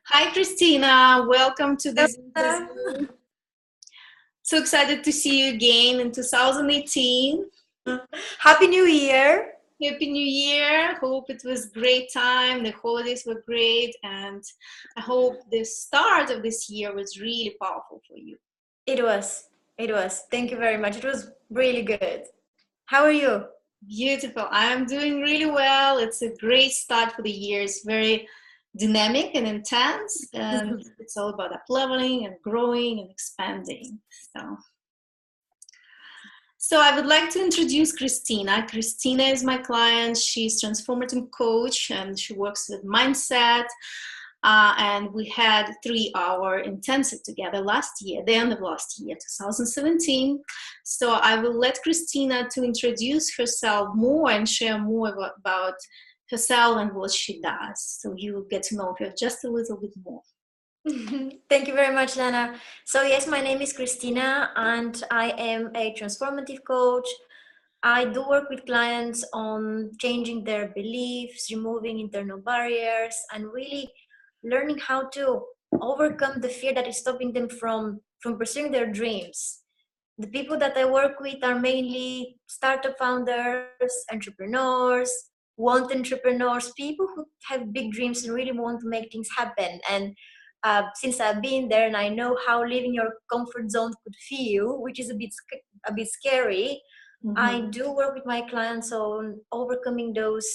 Hi, Christina. Welcome to this Uh, interview. So excited to see you again in 2018. Happy New Year. Happy New Year. Hope it was great time. The holidays were great. And I hope the start of this year was really powerful for you. It was. It was. Thank you very much. It was really good. How are you? Beautiful. I'm doing really well. It's a great start for the year. It's very dynamic and intense. And it's all about up leveling and growing and expanding. So I would like to introduce Kristina. Kristina is my client. She's transformative coach and she works with mindset. And we had 3-hour intensive together last year, the end of last year, 2017. So I will let Kristina to introduce herself more and share more about herself and what she does. So you will get to know her just a little bit more. Thank you very much, Lana. So yes, my name is Kristina and I am a transformative coach. I do work with clients on changing their beliefs, removing internal barriers, and really learning how to overcome the fear that is stopping them from pursuing their dreams. The people that I work with are mainly startup founders, entrepreneurs, entrepreneurs, people who have big dreams and really want to make things happen. And since I've been there and I know how leaving your comfort zone could feel, which is a bit scary, I Mm-hmm. do work with my clients on overcoming those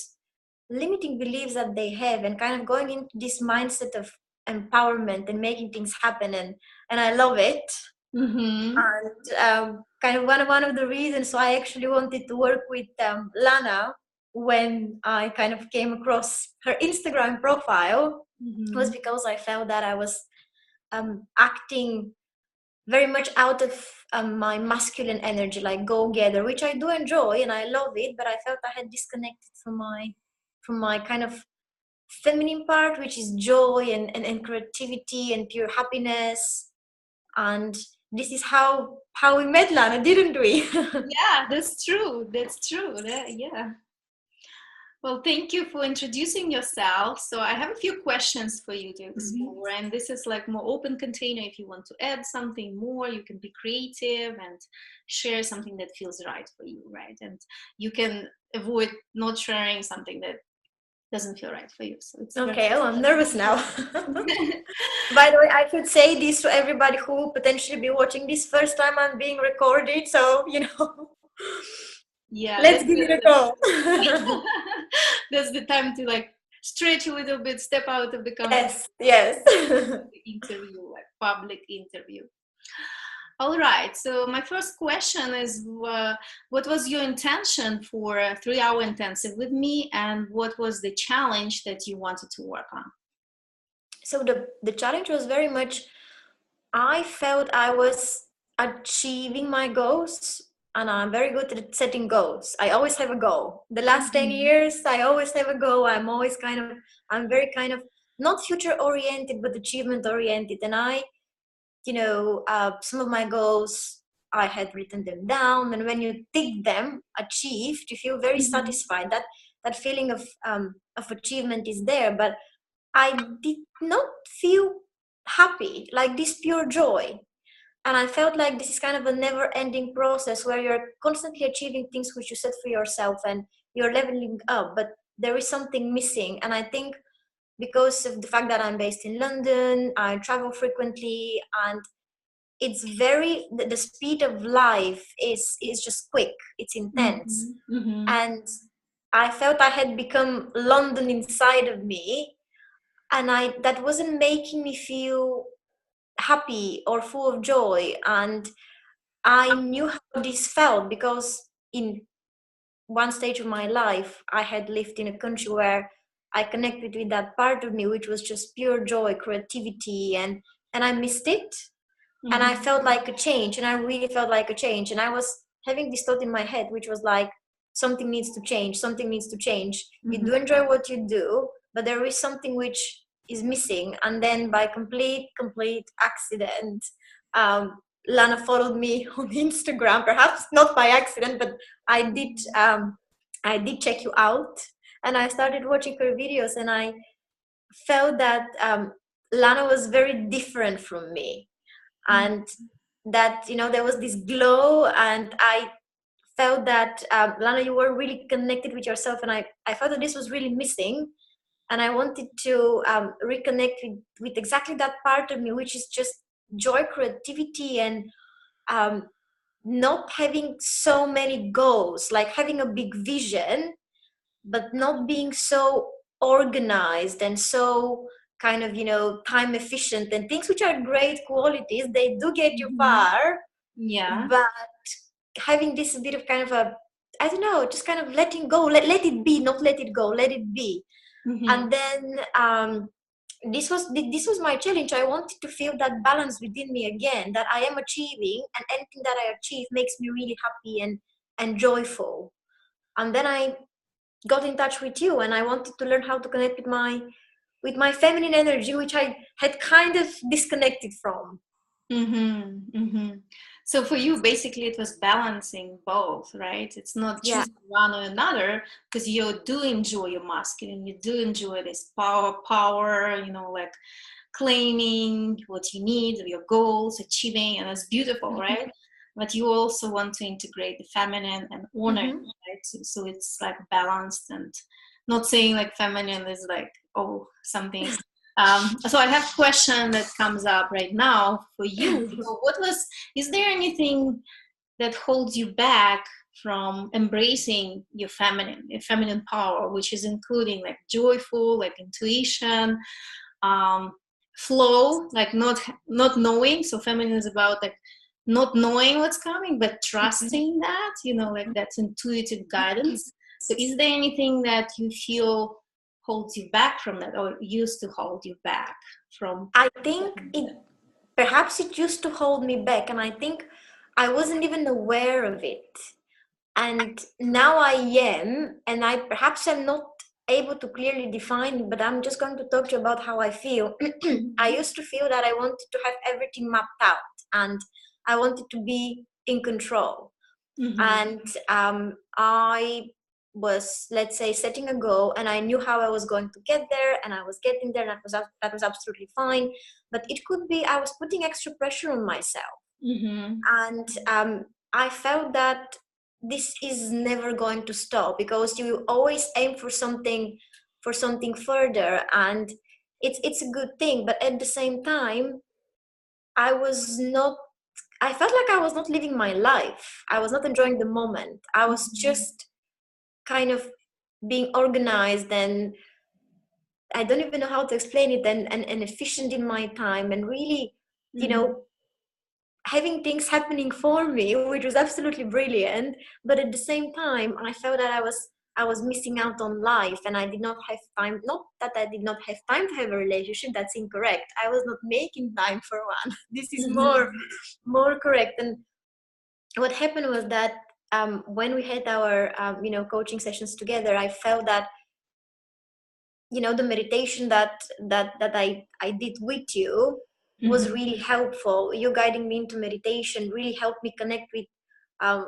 limiting beliefs that they have and kind of going into this mindset of empowerment and making things happen. And I love it. Mm-hmm. And kind of one of the reasons why I actually wanted to work with Lana when I kind of came across her Instagram profile was Mm-hmm. because I felt that I was acting very much out of my masculine energy, like go-getter, which I do enjoy and I love it, but I felt I had disconnected from my kind of feminine part, which is joy and creativity and pure happiness. And this is how we met, Lana, didn't we? Yeah, that's true. That's true. Yeah. Well, thank you for introducing yourself. So I have a few questions for you to Mhm. explore, and this is like more open container. If you want to add something more, you can be creative and share something that feels right for you, right? And you can avoid not sharing something that doesn't feel right for you. So it's very Okay, oh, I'm nervous now. By the way, I should say this to everybody who potentially be watching this first time I'm being recorded, so yeah, let's give it a go. that's the time to like stretch a little bit, step out of the comfort Yes, yes. interview, like public interview. All right. So my first question is, what was your intention for a 3-hour intensive with me, and what was the challenge that you wanted to work on? So the challenge was very much I felt I was achieving my goals, and I'm very good at setting goals. I always have a goal. The last 10 Mhm. years, I always have a goal. I'm very kind of not future oriented, but achievement oriented. And some of my goals, I had written them down. And when you tick them, achieved, you feel very Mhm. satisfied. That feeling of achievement is there. But I did not feel happy, like this pure joy. And I felt like this is kind of a never ending process where you're constantly achieving things which you set for yourself and you're leveling up, but there is something missing. And I think because of the fact that I'm based in London, I travel frequently, and it's the speed of life is just quick, it's intense. Mhm. Mhm. And I felt I had become London inside of me, and I that wasn't making me feel happy or full of joy. And I knew how this felt because in one stage of my life I had lived in a country where I connected with that part of me which was just pure joy, creativity, and I missed it. And I Mhm. felt like a change, and I really felt like a change. And I was having this thought in my head which was like, something needs to change, something needs to change. You Mhm. do enjoy what you do, but there is something which is missing. And then by complete accident, um, Lana followed me on Instagram, perhaps not by accident, but i did um, I did check you out, and I started watching her videos, and I felt that Lana was very different from me. Mm-hmm. And that, you know, there was this glow, and I felt that, Lana, you were really connected with yourself, and I felt that this was really missing. And I wanted to reconnect with exactly that part of me, which is just joy, creativity, and um, not having so many goals, like having a big vision, but not being so organized and so kind of, you know, time efficient, and things which are great qualities. They do get you far, Yeah. but having this bit of kind of a, I don't know, just kind of letting go, let it be, not let it go, let it be. Mm-hmm. And then this was my challenge. I wanted to feel that balance within me again, that I am achieving, and anything that I achieve makes me really happy and joyful. And then I got in touch with you, and I wanted to learn how to connect with my feminine energy, which I had kind of disconnected from. Mm-hmm. Mm-hmm. So for you, basically, it was balancing both, right? It's not Yeah. choosing one or another, because you do enjoy your masculine, you do enjoy this power, you know, like claiming what you need, your goals, achieving, and that's beautiful, right? But you also want to integrate the feminine and honor, Mm-hmm. right? So it's like balanced, and not saying like feminine is like, oh, something. So I have a question that comes up right now for you. So is there anything that holds you back from embracing your feminine power, which is including like joyful, like intuition, um, flow, like not knowing. So feminine is about like not knowing what's coming, but trusting that, you know, like that's intuitive guidance. So is there anything that you feel holds you back from that, or used to hold you back from I think perhaps it used to hold me back, and I think I wasn't even aware of it. And now I am, and I perhaps am not able to clearly define it, but I'm just going to talk to you about how I feel. I Mhm. used to feel that I wanted to have everything mapped out, and I wanted to be in control. Mhm. And I was, let's say, setting a goal, and I knew how I was going to get there, and I was getting there, and that was absolutely fine. But it could be I was putting extra pressure on myself, Mhm. and I felt that this is never going to stop, because you always aim for something further, and it's a good thing. But at the same time, I was not I felt like I was not living my life. I was not enjoying the moment. I was Mhm. just kind of being organized, and I don't even know how to explain it, and efficient in my time, and really, you Mhm. know, having things happening for me, which was absolutely brilliant. But at the same time, I felt that I was missing out on life, and I did not have time. Not that I did not have time to have a relationship, that's incorrect. I was not making time for one. This is Mhm. more correct. And what happened was that when we had our coaching sessions together, I felt that, the meditation that I did with you was Mhm. really helpful. You guiding me into meditation really helped me connect um,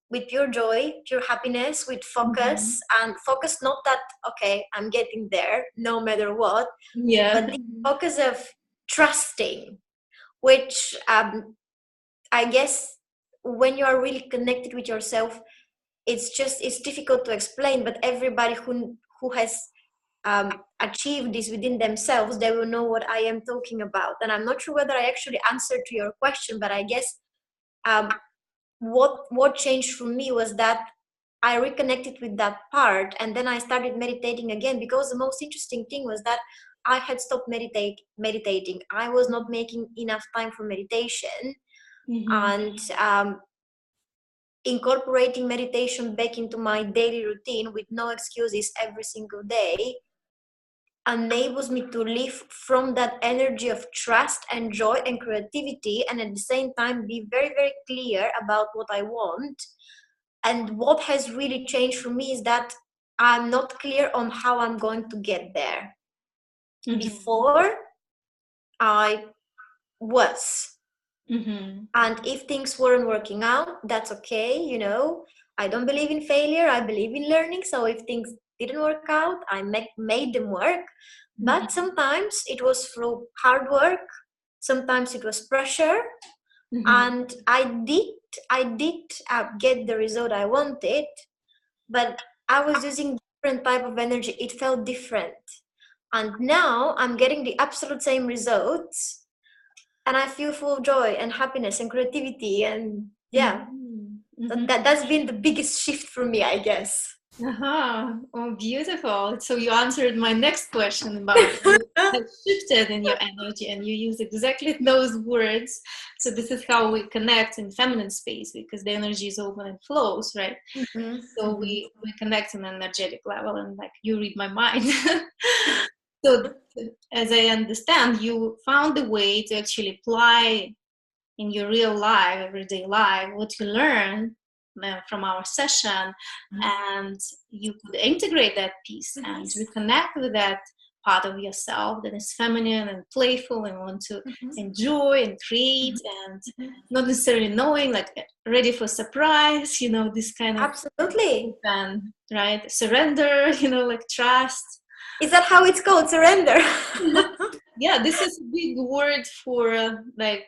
with pure joy, pure happiness, with focus. Mhm. And focus, not that, okay, I'm getting there no matter what, Yeah. but the focus of trusting, which I guess when you are really connected with yourself, it's difficult to explain. But everybody who has achieved this within themselves, they will know what I am talking about. And I'm not sure whether I actually answered to your question, but I guess um, what changed for me was that I reconnected with that part, and then I started meditating again, because the most interesting thing was that I had stopped meditating. I was not making enough time for meditation, Mhm. and incorporating meditation back into my daily routine with no excuses every single day enables me to live from that energy of trust and joy and creativity, and at the same time be very, very clear about what I want. And what has really changed for me is that I'm not clear on how I'm going to get there. Mhm. Before, I was. Mhm. And if things weren't working out, that's okay. I don't believe in failure, I believe in learning. So if things didn't work out, I made them work. But sometimes it was through hard work, sometimes it was pressure, Mm-hmm. and I did get the result I wanted, but I was using different type of energy. It felt different, and now I'm getting the absolute same results, and I feel full of joy and happiness and creativity, and yeah, Mm-hmm. that's been the biggest shift for me, I guess. Uh-huh. Oh, beautiful. So you answered my next question about you have shifted in your energy and you use exactly those words. So this is how we connect in feminine space because the energy is open and flows, right? Mhm, So mhm. we connect on an energetic level and like you read my mind. So as I understand, you found a way to actually apply in your real life, everyday life, what you learn from our session, and you could integrate that piece and Nice. reconnect with that part of yourself that is feminine and playful and want to Mhm, enjoy and create and not necessarily knowing, like ready for surprise, this kind of absolutely. open, right? Surrender, like trust. Is that how it's called? Surrender. Yeah, this is a big word for like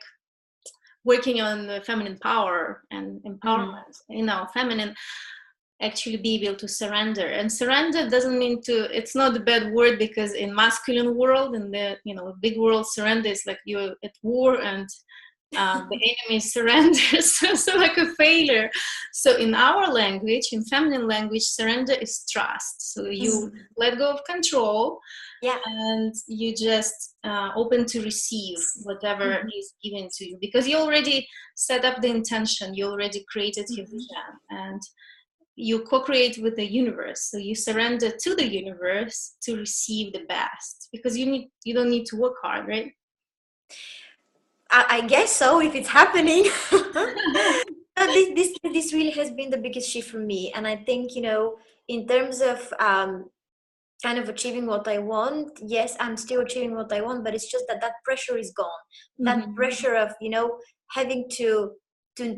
working on the feminine power and Mm. empowerment. Feminine actually be able to surrender, and surrender doesn't mean to, it's not a bad word because in masculine world, in the big world, surrender is like you're at war and the enemy surrenders. So like a failure. So in our language, in feminine language, surrender is trust. So you Mm. let go of control Yeah. and you just open to receive whatever Mhm, is given to you because you already set up the intention, you already created your mhm. vision, and you co-create with the universe. So you surrender to the universe to receive the best because you don't need to work hard, right? I guess so if it's happening. This really has been the biggest shift for me, and I think in terms of kind of achieving what I want, yes, I'm still achieving what I want, but it's just that pressure is gone. That Mm-hmm. pressure of having to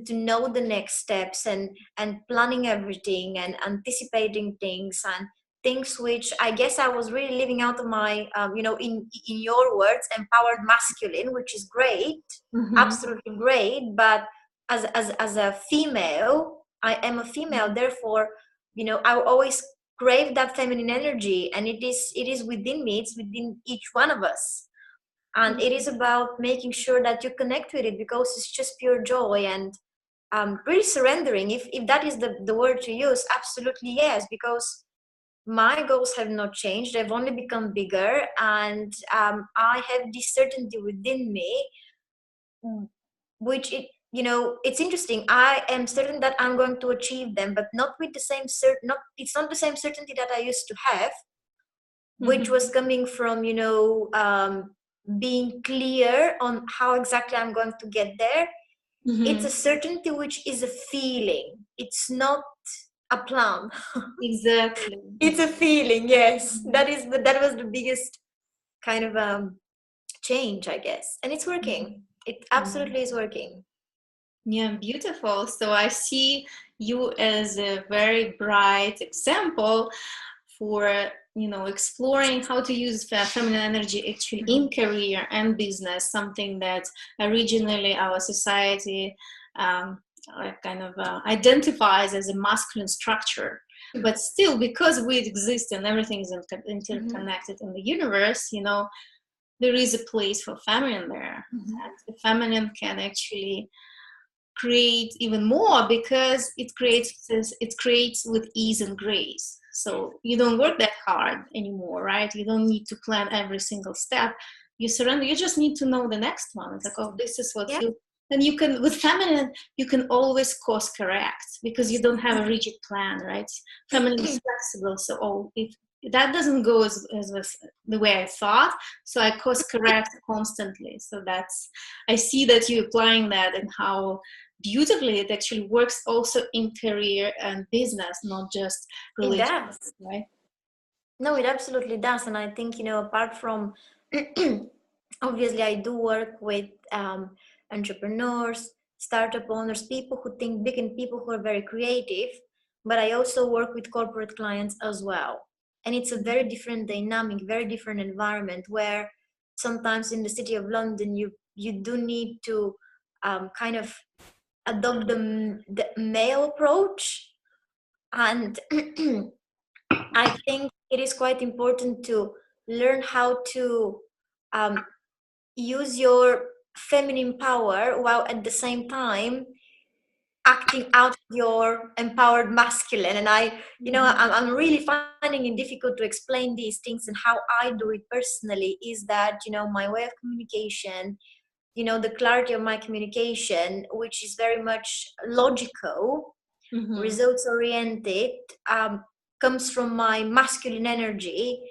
know the next steps and planning everything and anticipating things and things which I guess I was really living out of my in your words, empowered masculine, which is great, Mm-hmm. absolutely great. But as a female, I am a female, therefore I always crave that feminine energy, and it is within me, it's within each one of us, and it is about making sure that you connect with it because it's just pure joy and really surrendering, if that is the word to use. Absolutely yes, because my goals have not changed, they've only become bigger, and I have this certainty within me, which it's interesting. I am certain that I'm going to achieve them, but not with the same not it's not the same certainty that I used to have, which Mm-hmm. was coming from being clear on how exactly I'm going to get there. It's Mm-hmm. a certainty which is a feeling, it's not a plan. Exactly. It's a feeling, yes. That was the biggest kind of change, I guess, and it's working. It Mm-hmm. absolutely is working. Yeah, beautiful. So I see you as a very bright example for, exploring how to use feminine energy actually in career and business, something that originally our society kind of identifies as a masculine structure. But still, because we exist and everything is Mhm. interconnected in the universe, there is a place for feminine there. And the feminine can actually create even more because it creates with ease and grace, so you don't work that hard anymore, right? You don't need to plan every single step. You surrender, you just need to know the next one. It's like, oh, this is what Yeah. feels. And you can, with feminine, you can always course correct because you don't have a rigid plan, right? Feminine is flexible, so if that doesn't go as was the way I thought, so I course correct constantly. So that's, I see that you're applying that and how beautifully it actually works also in career and business, not just It religion, does. right? No, it absolutely does. And I think, apart from, obviously, I do work with entrepreneurs, startup owners, people who think big and people who are very creative, but I also work with corporate clients as well. And it's a very different dynamic, very different environment, where sometimes in the city of London, you do need to kind of adopt the male approach. And I think it is quite important to learn how to um, use your feminine power while at the same time acting out your empowered masculine. And I'm really finding it difficult to explain these things, and how I do it personally is that, my way of communication, the clarity of my communication, which is very much logical, results oriented, comes from my masculine energy.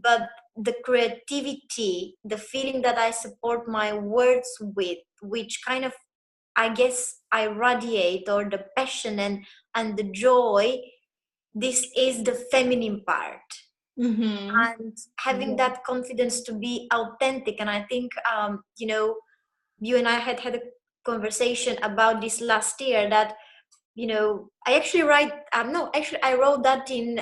But the creativity, the feeling that I support my words with, which kind of, I guess, I radiate, or the passion and the joy, this is the feminine part. And having that confidence to be authentic. And I think, you and I had a conversation about this last year, that I actually I wrote that in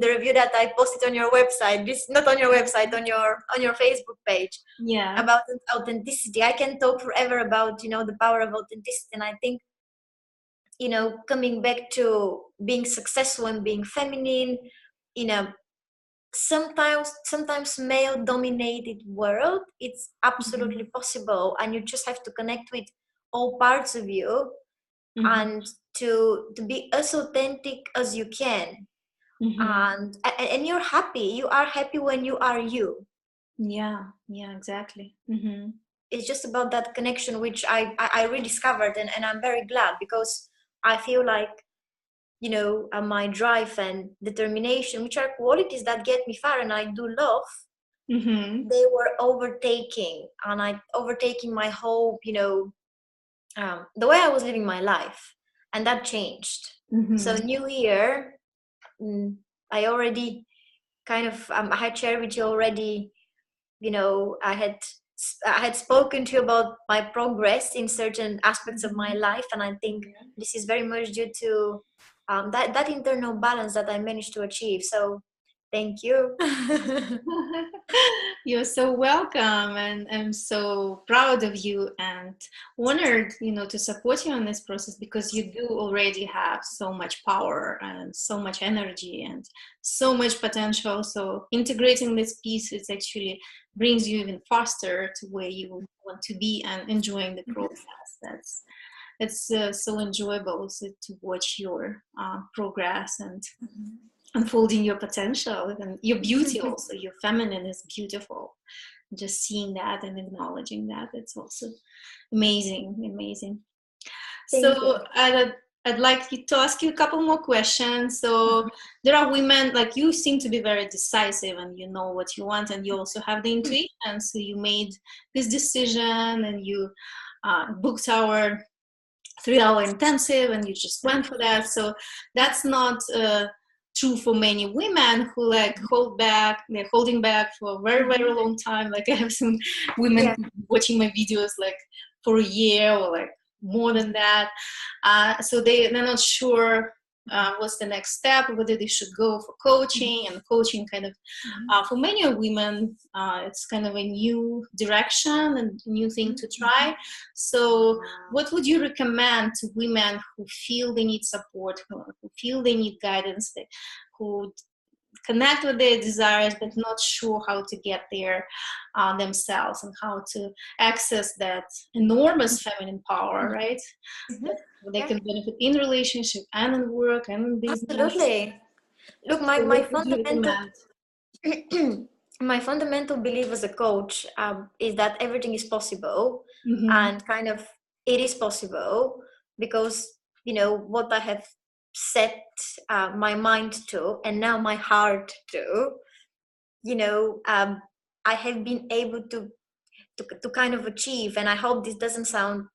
the review that I posted on your website. This, not on your website, on your Facebook page. Yeah. About authenticity. I can talk forever about the power of authenticity. And I think, coming back to being successful and being feminine in a sometimes male dominated world, it's absolutely possible. And you just have to connect with all parts of you, and to be as authentic as you can. And you are happy when you are you. Yeah, exactly. It's just about that connection, which I rediscovered, and I'm very glad, because I feel like, my drive and determination, which are qualities that get me far and I do love, they were overtaking my whole, the way I was living my life. And that changed. So new year, I already kind of, I had shared with you already, I had spoken to you about my progress in certain aspects of my life. And I think this is very much due to that internal balance that I managed to achieve. So thank you. You're so welcome, and I'm so proud of you and honored, to support you on this process, because you do already have so much power and so much energy and so much potential. So integrating this piece, it actually brings you even faster to where you want to be and enjoying the process. It's so enjoyable to watch your progress and unfolding your potential and your beauty. Also, your feminine is beautiful. Just seeing that and acknowledging that, it's also amazing. So I'd like to ask you a couple more questions. So there are women like you seem to be very decisive, and you know what you want, and you also have the intuition. So you made this decision, and you booked our 3-hour intensive, and you just went for that. So that's not true for many women who they're holding back for a very long time. Like I have some women watching my videos like for a year or like more than that. So they're not sure what's the next step, whether they should go for coaching. And coaching kind of for many women it's kind of a new direction and new thing to try. So what would you recommend to women who feel they need support, who feel they need guidance, who connect with their desires but not sure how to get there themselves, and how to access that enormous feminine power, right? That they can benefit in relationship and in work and in business. Absolutely. Look, So what would you recommend? My fundamental belief as a coach is that everything is possible, and kind of it is possible because what I have set my mind to, and now my heart to, I have been able to kind of achieve. And I hope this doesn't sound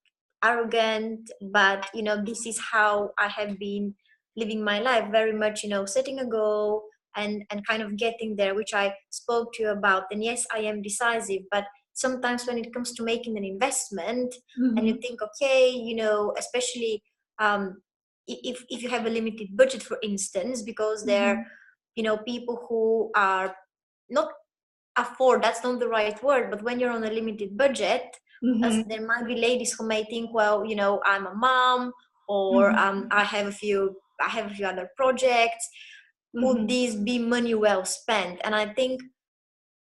arrogant, but this is how I have been living my life, very much setting a goal and kind of getting there, which I spoke to you about. And yes, I am decisive, but sometimes when it comes to making an investment, and you think, okay, especially if you have a limited budget, for instance, because there are, you know, people who are not afford, that's not the right word, but when you're on a limited budget, as there might be ladies who may think, well, you know, I'm a mom, or I have a few other projects. Would these be money well spent? And I think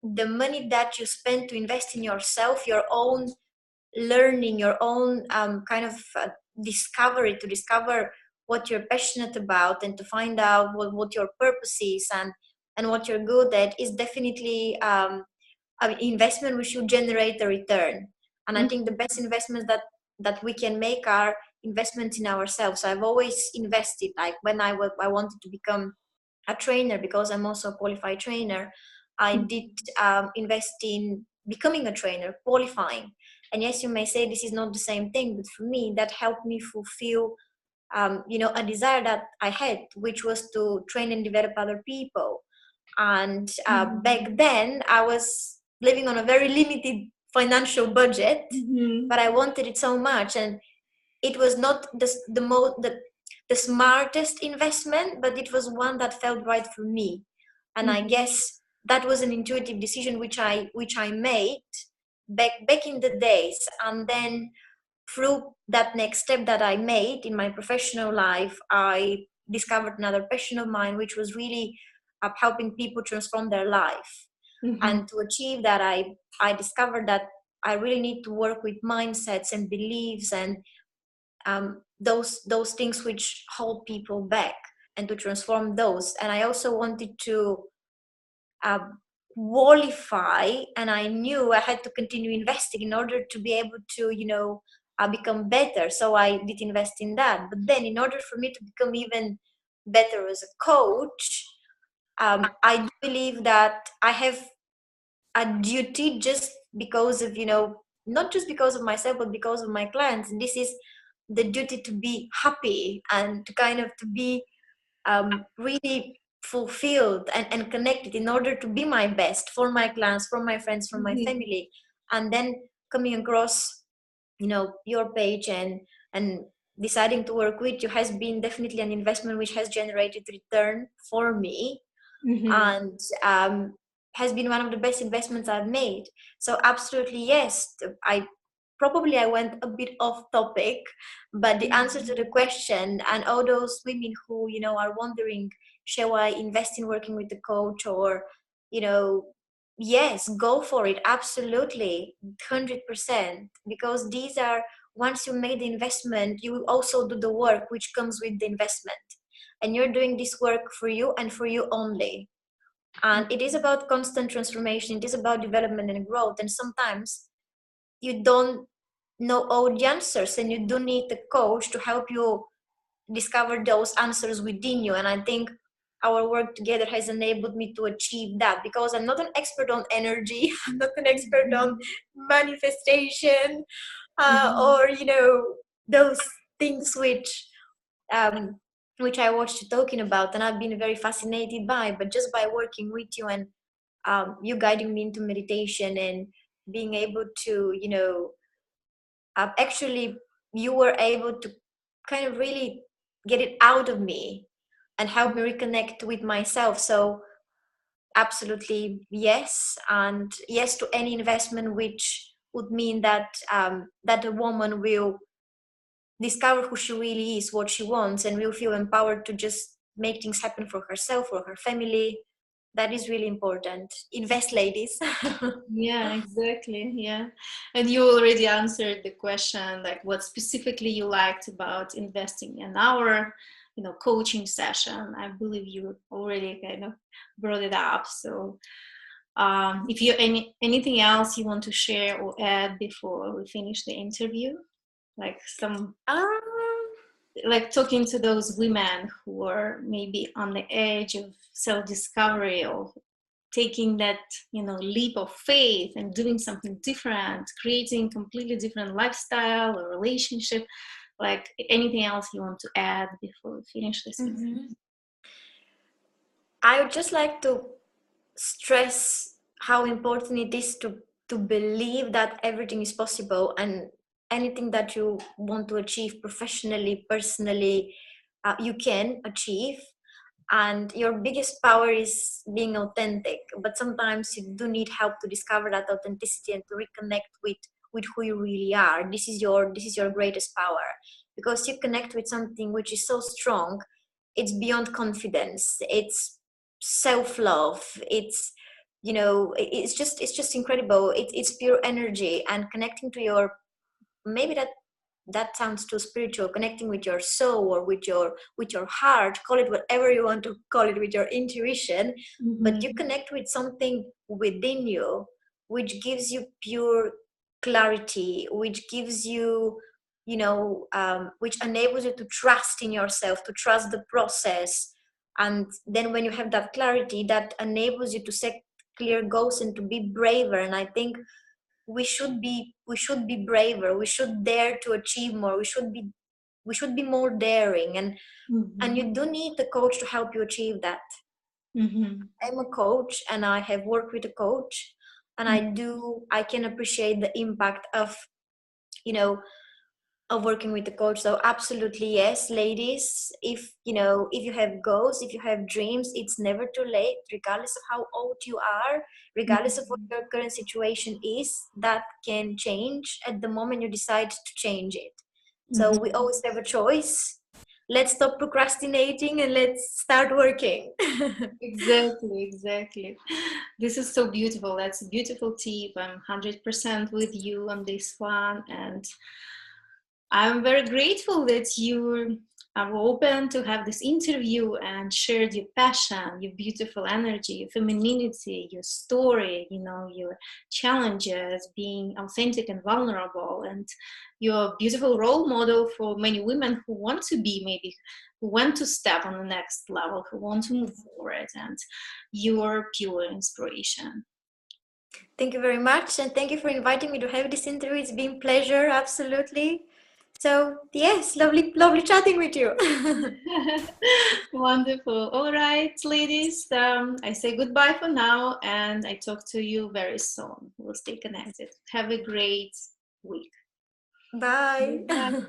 the money that you spend to invest in yourself, your own learning, your own kind of discovery, to discover what you're passionate about and to find out what your purpose is and what you're good at, is definitely an investment which should generate a return. And I think the best investments that we can make are investments in ourselves. I've always invested, like when I wanted to become a trainer, because I'm also a qualified trainer, I did invest in becoming a trainer, qualifying. And yes, you may say this is not the same thing, but for me, that helped me fulfill, you know, a desire that I had, which was to train and develop other people. And back then, I was living on a very limited financial budget, but I wanted it so much, and it was not the smartest investment, but it was one that felt right for me. And I guess that was an intuitive decision which I made back in the days. And then through that next step that I made in my professional life, I discovered another passion of mine, which was really helping people transform their life. And to achieve that, I discovered that I really need to work with mindsets and beliefs and those things which hold people back, and to transform those. And I also wanted to qualify, and I knew I had to continue investing in order to be able to, you know, become better. So I did invest in that. But then in order for me to become even better as a coach, I do believe that I have a duty, just because of, you know, not just because of myself, but because of my clients. And this is the duty to be happy and to kind of to be really fulfilled and connected, in order to be my best for my clients, for my friends, for my family. And then coming across, you know, your page and deciding to work with you has been definitely an investment which has generated return for me, and has been one of the best investments I've made. So absolutely yes, I went a bit off topic, but the answer to the question, and all those women who, you know, are wondering, shall I invest in working with the coach, or, you know, yes, go for it, absolutely, 100%, because these are, once you made the investment, you will also do the work which comes with the investment, and you're doing this work for you and for you only. And it is about constant transformation, it is about development and growth, and sometimes you don't know all the answers, and you do need a coach to help you discover those answers within you. And I think our work together has enabled me to achieve that, because I'm not an expert on energy, I'm not an expert on manifestation, or, you know, those things which I watched you talking about and I've been very fascinated by. But just by working with you and you guiding me into meditation and being able to, you know, actually you were able to kind of really get it out of me and help me reconnect with myself. So absolutely yes, and yes to any investment which would mean that that a woman will discover who she really is, what she wants, and will feel empowered to just make things happen for herself or her family. That is really important. Invest, ladies. Yeah, exactly. Yeah. And you already answered the question, like what specifically you liked about investing in our, you know, coaching session. I believe you already kind of brought it up. So if you anything else you want to share or add before we finish the interview, like some like talking to those women who are maybe on the edge of self-discovery or taking that, you know, leap of faith and doing something different, creating completely different lifestyle or relationship, like anything else you want to add before we finish this? I would just like to stress how important it is to believe that everything is possible, and anything that you want to achieve professionally, personally, you can achieve. And your biggest power is being authentic, but sometimes you do need help to discover that authenticity and to reconnect with who you really are. This is your greatest power, because you connect with something which is so strong. It's beyond confidence, it's self-love, it's, it's just incredible. It's pure energy, and connecting to your, maybe that sounds too spiritual, connecting with your soul or with your heart, call it whatever you want to call it, with your intuition. But you connect with something within you which gives you pure clarity, which gives you, which enables you to trust in yourself, to trust the process. And then when you have that clarity, that enables you to set clear goals and to be braver. And I think we should be braver, we should dare to achieve more, we should be more daring. And you do need the coach to help you achieve that. I'm a coach, and I have worked with a coach, and I can appreciate the impact of, you know of working with the coach. So absolutely yes, ladies, if you have goals, if you have dreams, it's never too late, regardless of how old you are, regardless of what your current situation is. That can change at the moment you decide to change it. So we always have a choice. Let's stop procrastinating and let's start working. Exactly. This is so beautiful. That's a beautiful tip. I'm 100% with you on this one. And I'm very grateful that you are open to have this interview and shared your passion, your beautiful energy, your femininity, your story, your challenges, being authentic and vulnerable. And you're a beautiful role model for many women who want to be, maybe who want to step on the next level, who want to move forward. And you're pure inspiration. Thank you very much, and thank you for inviting me to have this interview. It's been a pleasure, absolutely. So yes, lovely chatting with you. Wonderful. All right, ladies. I say goodbye for now, and I talk to you very soon. We'll stay connected. Have a great week. Bye. Bye.